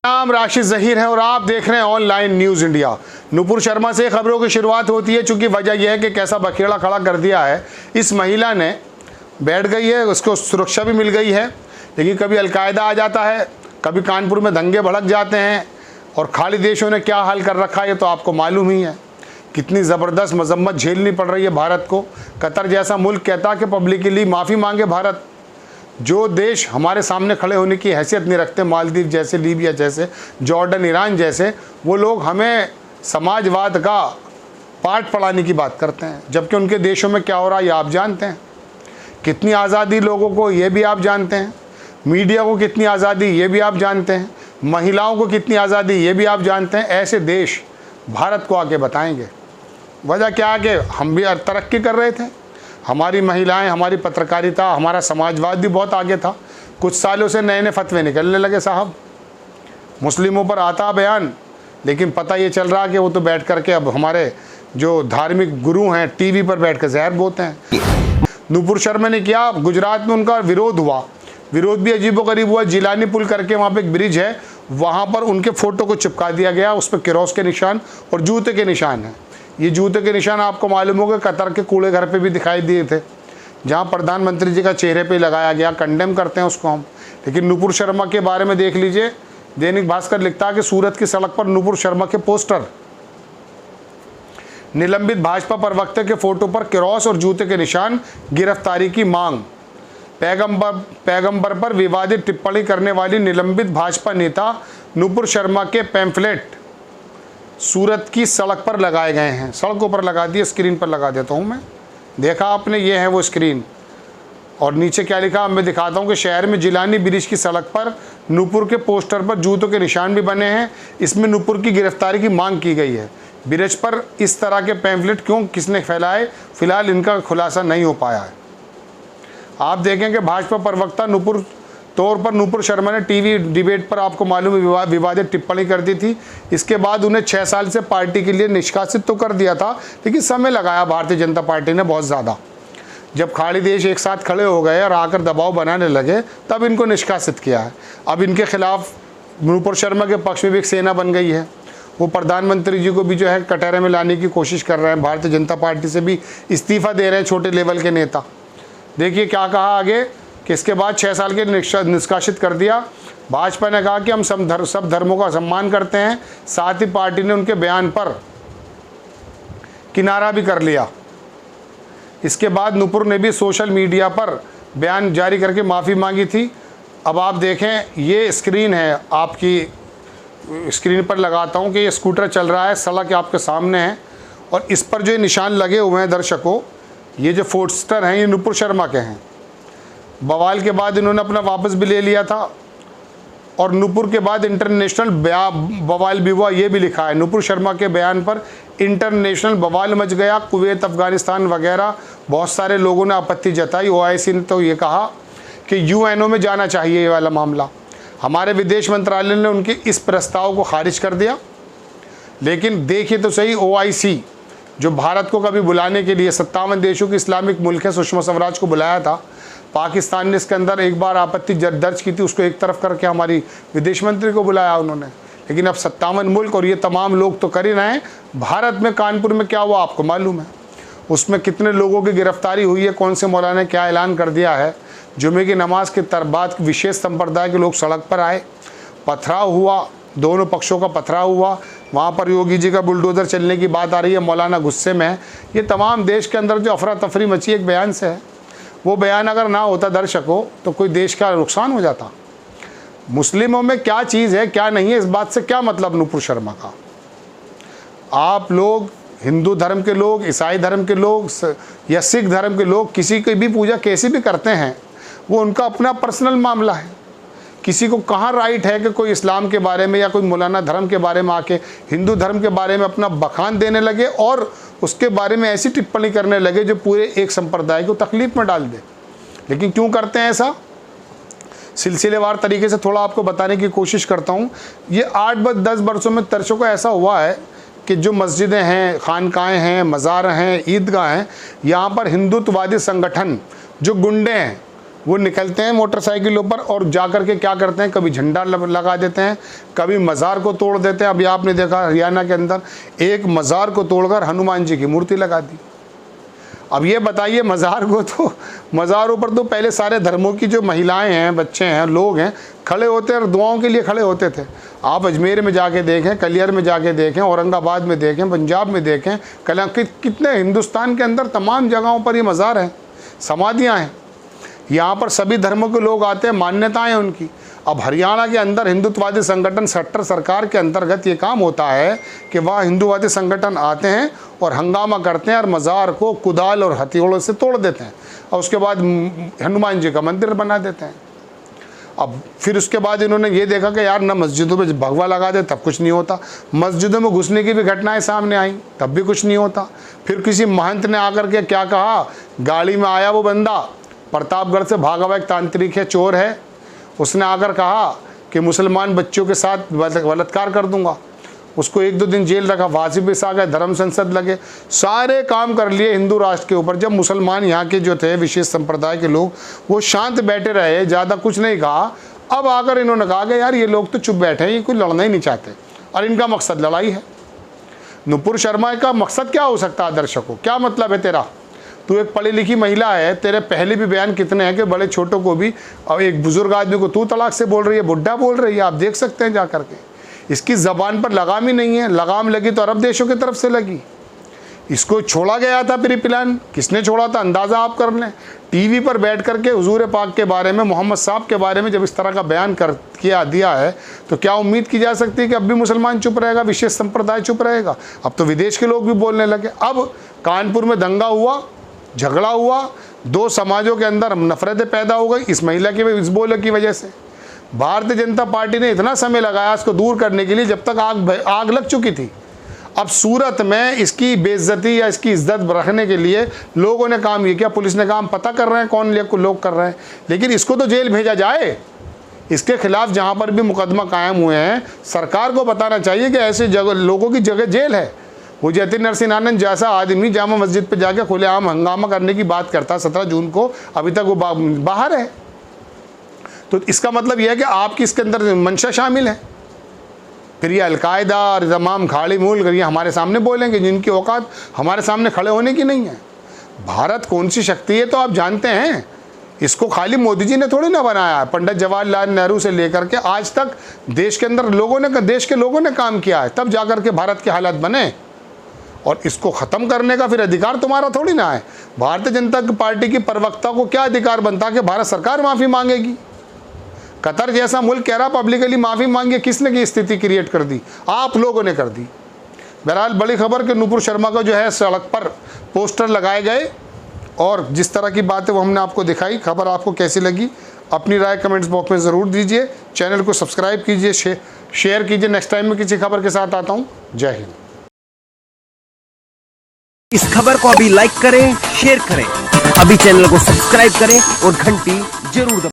नाम राशिद ज़हीर है और आप देख रहे हैं online news India. Nupur Sharma से खबरों की शुरुआत होती है, चूंकि वजह यह है कि कैसा बखेड़ा खड़ा कर दिया है। इस महिला ने बैठ गई है, उसको सुरक्षा भी मिल गई है, लेकिन कभी अलकायदा आ जाता है, कभी कानपुर में दंगे भड़क जाते हैं और खाड़ी देशों ने क्या हाल कर रखा है ये तो आपको मालूम ही है। कितनी ज़बरदस्त मजम्मत झेलनी पड़ रही है भारत को। कतर जैसा मुल्क कहता कि पब्लिकली माफ़ी मांगे भारत। जो देश हमारे सामने खड़े होने की हैसियत नहीं रखते, मालदीव जैसे, लीबिया जैसे, जॉर्डन, ईरान जैसे, वो लोग हमें समाजवाद का पाठ पढ़ाने की बात करते हैं, जबकि उनके देशों में क्या हो रहा है ये आप जानते हैं। कितनी आज़ादी लोगों को ये भी आप जानते हैं, मीडिया को कितनी आज़ादी ये भी आप जानते हैं, महिलाओं को कितनी आज़ादी ये भी आप जानते हैं। ऐसे देश भारत को आके बताएंगे। वजह क्या है कि हम भी तरक्की कर रहे थे, हमारी महिलाएं, हमारी पत्रकारिता, हमारा समाजवाद भी बहुत आगे था। कुछ सालों से नए नए फतवे निकलने लगे साहब, मुस्लिमों पर आता बयान, लेकिन पता ये चल रहा कि वो तो बैठ करके अब हमारे जो धार्मिक गुरु हैं टीवी पर बैठ कर जहर बोते हैं। नुपुर शर्मा ने किया, गुजरात में उनका विरोध हुआ, विरोध भी अजीबोगरीब हुआ। जिलानी पुल करके वहाँ पे एक ब्रिज है, वहाँ पर उनके फ़ोटो को चिपका दिया गया, उस पर क्रॉस के निशान और जूते के निशान हैं। ये जूते के निशान आपको मालूम होगा कतर के कूड़े घर पे भी दिखाई दिए थे, जहाँ प्रधानमंत्री जी का चेहरे पे लगाया गया। कंडेम करते हैं उसको हम। लेकिन नुपुर शर्मा के बारे में देख लीजिए, दैनिक भास्कर लिखता है कि सूरत की सड़क पर नुपुर शर्मा के पोस्टर, निलंबित भाजपा प्रवक्ता के फोटो पर क्रॉस और जूते के निशान, गिरफ्तारी की मांग। पैगंबर पर विवादित टिप्पणी करने वाली निलंबित भाजपा नेता नुपुर शर्मा के पैम्फलेट सूरत की सड़क पर लगाए गए हैं। सड़कों पर लगा दिए, स्क्रीन पर लगा देता हूं मैं, देखा आपने, ये है वो स्क्रीन। और नीचे क्या लिखा मैं दिखाता हूं कि शहर में जिलानी ब्रिज की सड़क पर नुपुर के पोस्टर पर जूतों के निशान भी बने हैं। इसमें नुपुर की गिरफ्तारी की मांग की गई है। ब्रिज पर इस तरह के पैम्फलेट क्यों, किसने फैलाए, फिलहाल इनका खुलासा नहीं हो पाया है। आप देखें कि भाजपा प्रवक्ता नुपुर शर्मा ने टीवी डिबेट पर आपको मालूम है विवादित टिप्पणी कर दी थी। इसके बाद उन्हें 6 साल से पार्टी के लिए निष्कासित तो कर दिया था, लेकिन समय लगाया भारतीय जनता पार्टी ने बहुत ज़्यादा। जब खाड़ी देश एक साथ खड़े हो गए और आकर दबाव बनाने लगे, तब इनको निष्कासित किया है। अब इनके खिलाफ नुपुर शर्मा के पक्ष में भी एक सेना बन गई है। वो प्रधानमंत्री जी को भी जो है कटहरे में लाने की कोशिश कर रहे हैं। भारतीय जनता पार्टी से भी इस्तीफ़ा दे रहे हैं छोटे लेवल के नेता। देखिए क्या कहा आगे कि इसके बाद 6 साल के निष्कासित कर दिया। भाजपा ने कहा कि हम सब धर्मों का सम्मान करते हैं, साथ ही पार्टी ने उनके बयान पर किनारा भी कर लिया। इसके बाद नुपुर ने भी सोशल मीडिया पर बयान जारी करके माफ़ी मांगी थी। अब आप देखें, ये स्क्रीन है, आपकी स्क्रीन पर लगाता हूँ कि ये स्कूटर चल रहा है, सड़क आपके सामने है और इस पर जो निशान लगे हुए हैं दर्शकों, ये जो पोस्टर हैं ये नुपुर शर्मा के हैं। बवाल के बाद इन्होंने अपना वापस भी ले लिया था और नुपुर के बाद इंटरनेशनल बवाल भी हुआ, ये भी लिखा है। नुपुर शर्मा के बयान पर इंटरनेशनल बवाल मच गया। कुवैत, अफगानिस्तान वगैरह बहुत सारे लोगों ने आपत्ति जताई। OIC ने तो ये कहा कि UNO में जाना चाहिए ये वाला मामला। हमारे विदेश मंत्रालय ने उनके इस प्रस्ताव को खारिज कर दिया। लेकिन देखिए तो सही, OIC जो भारत को कभी बुलाने के लिए 57 देशों की इस्लामिक मुल्क है, सुषमा स्वराज को बुलाया था, पाकिस्तान ने इसके अंदर एक बार आपत्ति दर्ज की थी, उसको एक तरफ करके हमारी विदेश मंत्री को बुलाया उन्होंने। लेकिन अब 57 मुल्क और ये तमाम लोग तो कर ही रहे हैं। भारत में कानपुर में क्या हुआ आपको मालूम है, उसमें कितने लोगों की गिरफ्तारी हुई है, कौन से मौलाना ने क्या ऐलान कर दिया है। जुमे की नमाज के बाद विशेष संप्रदाय के लोग सड़क पर आए, पथराव हुआ, दोनों पक्षों का पथराव हुआ। वहाँ पर योगी जी का बुलडोज़र चलने की बात आ रही है, मौलाना गुस्से में है। ये तमाम देश के अंदर जो अफरा तफरी मची एक बयान से है, वो बयान अगर ना होता दर्शकों तो कोई देश का नुकसान हो जाता। मुस्लिमों में क्या चीज़ है क्या नहीं है, इस बात से क्या मतलब नुपुर शर्मा का। आप लोग हिंदू धर्म के लोग, ईसाई धर्म के लोग या सिख धर्म के लोग किसी की भी पूजा कैसी भी करते हैं, वो उनका अपना पर्सनल मामला है। किसी को कहाँ राइट है कि कोई इस्लाम के बारे में या कोई मौलाना धर्म के बारे में आके हिंदू धर्म के बारे में अपना बखान देने लगे और उसके बारे में ऐसी टिप्पणी करने लगे जो पूरे एक संप्रदाय को तकलीफ में डाल दे। लेकिन क्यों करते हैं ऐसा, सिलसिलेवार तरीके से थोड़ा आपको बताने की कोशिश करता हूँ। ये 8-10 वर्षों में दर्शकों ऐसा हुआ है कि जो मस्जिदें हैं, खानकाएँ हैं, मज़ार हैं, ईदगाह हैं, यहाँ पर हिंदुत्ववादी संगठन जो गुंडे हैं वो निकलते हैं मोटरसाइकिलों पर और जाकर के क्या करते हैं, कभी झंडा लगा देते हैं, कभी मज़ार को तोड़ देते हैं। अभी आपने देखा हरियाणा के अंदर एक मज़ार को तोड़कर हनुमान जी की मूर्ति लगा दी। अब ये बताइए, मज़ारों पर तो पहले सारे धर्मों की जो महिलाएं हैं, बच्चे हैं, लोग हैं, खड़े होते और दुआओं के लिए खड़े होते थे। आप अजमेर में जाके देखें, कलियर में जाके देखें, औरंगाबाद में देखें, पंजाब में देखें, कितने हिंदुस्तान के अंदर तमाम जगहों पर ये मज़ार हैं, समाधियाँ हैं। यहाँ पर सभी धर्मों के लोग आते हैं, मान्यताएं हैं उनकी। अब हरियाणा के अंदर हिंदुत्ववादी संगठन सट्टर सरकार के अंतर्गत ये काम होता है कि वहाँ हिंदुवादी संगठन आते हैं और हंगामा करते हैं और मज़ार को कुदाल और हथियारों से तोड़ देते हैं और उसके बाद हनुमान जी का मंदिर बना देते हैं। अब फिर उसके बाद इन्होंने ये देखा कि यार ना मस्जिदों में भगवा लगा दे तब कुछ नहीं होता, मस्जिदों में घुसने की भी घटनाएं सामने आई तब भी कुछ नहीं होता। फिर किसी महंत ने आकर के क्या कहा, गाड़ी में आया वो बंदा, प्रतापगढ़ से भागा हुआ एक तांत्रिक है, चोर है, उसने आकर कहा कि मुसलमान बच्चों के साथ बलात्कार कर दूंगा। उसको 1-2 दिन जेल रखा, फांसी पे आ गए, धर्म संसद लगे, सारे काम कर लिए हिंदू राष्ट्र के ऊपर। जब मुसलमान यहाँ के जो थे विशेष संप्रदाय के लोग, वो शांत बैठे रहे, ज़्यादा कुछ नहीं कहा। अब आकर इन्होंने कहा कि यार ये लोग तो चुप बैठे हैं, ये कोई लड़ना ही नहीं चाहते और इनका मकसद लड़ाई है। नुपुर शर्मा का मकसद क्या हो सकता है? दर्शकों, क्या मतलब है तेरा? तू एक पढ़ी लिखी महिला है, तेरे पहले भी बयान कितने हैं कि बड़े छोटों को भी, और एक बुजुर्ग आदमी को तू तलाक से बोल रही है, बुढ़ा बोल रही है। आप देख सकते हैं जा करके, इसकी ज़बान पर लगाम ही नहीं है। लगाम लगी तो अरब देशों की तरफ से लगी। इसको छोड़ा गया था प्री प्लान, किसने छोड़ा था अंदाज़ा आप कर लें। टीवी पर बैठ करके हुजूर पाक के बारे में, मोहम्मद साहब के बारे में जब इस तरह का बयान दिया है तो क्या उम्मीद की जा सकती है कि अब भी मुसलमान चुप रहेगा, विशेष संप्रदाय चुप रहेगा? अब तो विदेश के लोग भी बोलने लगे। अब कानपुर में दंगा हुआ, झगड़ा हुआ, 2 समाजों के अंदर नफरतें पैदा हो गई इस महिला की, इस बोले की वजह से। भारतीय जनता पार्टी ने इतना समय लगाया इसको दूर करने के लिए जब तक आग लग चुकी थी। अब सूरत में इसकी बेइज्जती या इसकी इज्जत रखने के लिए लोगों ने काम ये किया, पुलिस ने काम पता कर रहे हैं कौन लोग कर रहे हैं, लेकिन इसको तो जेल भेजा जाए। इसके खिलाफ जहाँ पर भी मुकदमा कायम हुए हैं, सरकार को बताना चाहिए कि ऐसे लोगों की जगह जेल है। वो जतिन नरसिंहानंद जैसा आदमी जामा मस्जिद पे जाके खुलेआम हंगामा करने की बात करता 17 जून को, अभी तक वो बाहर है। तो इसका मतलब यह है कि आपकी इसके अंदर मंशा शामिल है। फिर ये अलकायदा और तमाम खाड़ी मुल्क ये हमारे सामने बोलेंगे जिनकी औकात हमारे सामने खड़े होने की नहीं है। भारत कौन सी शक्ति है तो आप जानते हैं। इसको खाली मोदी जी ने थोड़ी ना बनाया है, पंडित जवाहरलाल नेहरू से लेकर के आज तक देश के अंदर देश के लोगों ने काम किया है, तब जाकर के भारत के हालात बने। और इसको ख़त्म करने का फिर अधिकार तुम्हारा थोड़ी ना है। भारतीय जनता पार्टी की प्रवक्ता को क्या अधिकार बनता कि भारत सरकार माफ़ी मांगेगी? कतर जैसा मुल्क कह रहा पब्लिकली माफ़ी मांगे, किसने की स्थिति क्रिएट कर दी? आप लोगों ने कर दी। बहरहाल बड़ी खबर कि नुपुर शर्मा का जो है सड़क पर पोस्टर लगाए गए और जिस तरह की बातें वो हमने आपको दिखाई। खबर आपको कैसी लगी अपनी राय कमेंट्स बॉक्स में ज़रूर दीजिए। चैनल को सब्सक्राइब कीजिए, शेयर कीजिए। नेक्स्ट टाइम में किसी खबर के साथ आता हूँ। जय हिंद। इस खबर को अभी लाइक करें, शेयर करें, अभी चैनल को सब्सक्राइब करें और घंटी जरूर दबाएं।